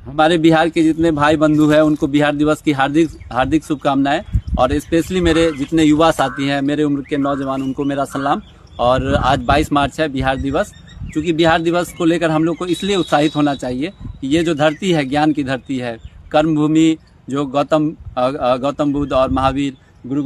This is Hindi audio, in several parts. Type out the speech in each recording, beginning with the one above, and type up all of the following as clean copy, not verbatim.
हमारे बिहार के जितने भाई बंधु हैं उनको बिहार दिवस की हार्दिक हार्दिक शुभकामनाएं, और स्पेशली मेरे जितने युवा साथी हैं, मेरे उम्र के नौजवान, उनको मेरा सलाम। और आज 22 मार्च है बिहार दिवस। क्योंकि बिहार दिवस को लेकर हम लोग को इसलिए उत्साहित होना चाहिए कि ये जो धरती है, ज्ञान की धरती है, कर्म भूमि, जो गौतम बुद्ध और महावीर गुरु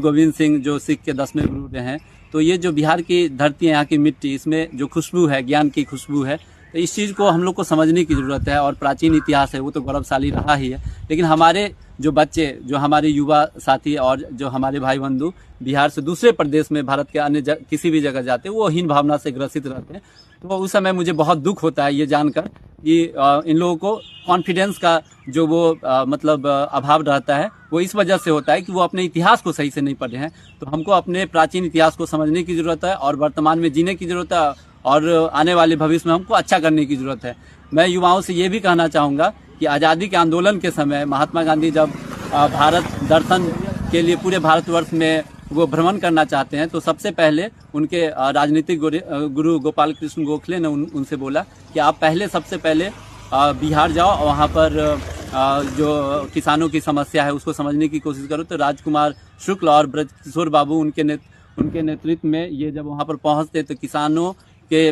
गोविंद सिंह जो सिख के 10वें गुरु रहे हैं, तो ये जो बिहार की धरती है, यहाँ की मिट्टी, इसमें जो खुशबू है, ज्ञान की खुशबू है, तो इस चीज़ को हम लोग को समझने की ज़रूरत है। और प्राचीन इतिहास है वो तो गौरवशाली रहा ही है, लेकिन हमारे जो बच्चे, जो हमारे युवा साथी और जो हमारे भाई बंधु बिहार से दूसरे प्रदेश में, भारत के अन्य किसी भी जगह जाते हैं, वो हीन भावना से ग्रसित रहते हैं। तो उस समय मुझे बहुत दुख होता है ये जानकर कि इन लोगों को कॉन्फिडेंस का जो वो अभाव रहता है, वो इस वजह से होता है कि वो अपने इतिहास को सही से नहीं पढ़े हैं। तो हमको अपने प्राचीन इतिहास को समझने की ज़रूरत है और वर्तमान में जीने की ज़रूरत है, और आने वाले भविष्य में हमको अच्छा करने की ज़रूरत है। मैं युवाओं से ये भी कहना चाहूँगा कि आज़ादी के आंदोलन के समय महात्मा गांधी जब भारत दर्शन के लिए पूरे भारतवर्ष में वो भ्रमण करना चाहते हैं, तो सबसे पहले उनके राजनीतिक गुरु गोपाल कृष्ण गोखले ने उनसे बोला कि आप सबसे पहले बिहार जाओ और वहाँ पर जो किसानों की समस्या है उसको समझने की कोशिश करो। तो राजकुमार शुक्ल और ब्रजकिशोर बाबू उनके नेतृत्व में ये जब वहाँ पर पहुँचते, तो किसानों के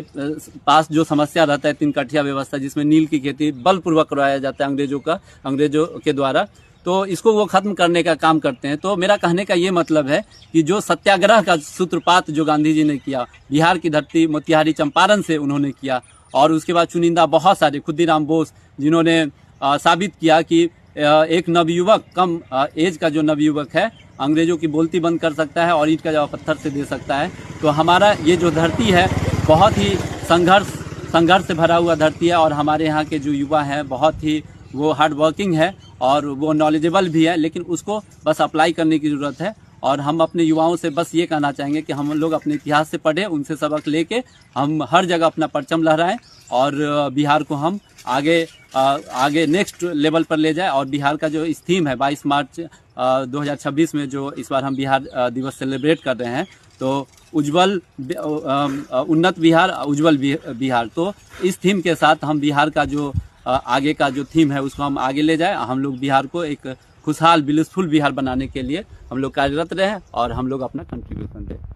पास जो समस्या रहता है, 3 कठिया व्यवस्था, जिसमें नील की खेती बलपूर्वक करवाया जाता है अंग्रेजों के द्वारा, तो इसको वो खत्म करने का काम करते हैं। तो मेरा कहने का ये मतलब है कि जो सत्याग्रह का सूत्रपात जो गांधी जी ने किया, बिहार की धरती मोतिहारी चंपारण से उन्होंने किया, और उसके बाद चुनिंदा बहुत सारे, खुदीराम बोस, जिन्होंने साबित किया कि एक नवयुवक, कम एज का जो नवयुवक है, अंग्रेजों की बोलती बंद कर सकता है और ईंट का जवाब पत्थर से दे सकता है। तो हमारा ये जो धरती है बहुत ही संघर्ष से भरा हुआ धरती है, और हमारे यहाँ के जो युवा हैं बहुत ही वो हार्ड वर्किंग है और वो नॉलेजेबल भी है, लेकिन उसको बस अप्लाई करने की ज़रूरत है। और हम अपने युवाओं से बस ये कहना चाहेंगे कि हम लोग अपने इतिहास से पढ़ें, उनसे सबक लेके हम हर जगह अपना परचम लहराएं और बिहार को हम आगे नेक्स्ट लेवल पर ले जाए। और बिहार का जो इस थीम है 22 मार्च 2026 में जो इस बार हम बिहार दिवस सेलिब्रेट कर रहे हैं, तो उन्नत बिहार, उज्जवल बिहार, तो इस थीम के साथ हम बिहार का जो आगे का जो थीम है उसको हम आगे ले जाएं। हम लोग बिहार को एक खुशहाल, ब्लिसफुल बिहार बनाने के लिए हम लोग कार्यरत रहें और हम लोग अपना कंट्रीब्यूशन दें।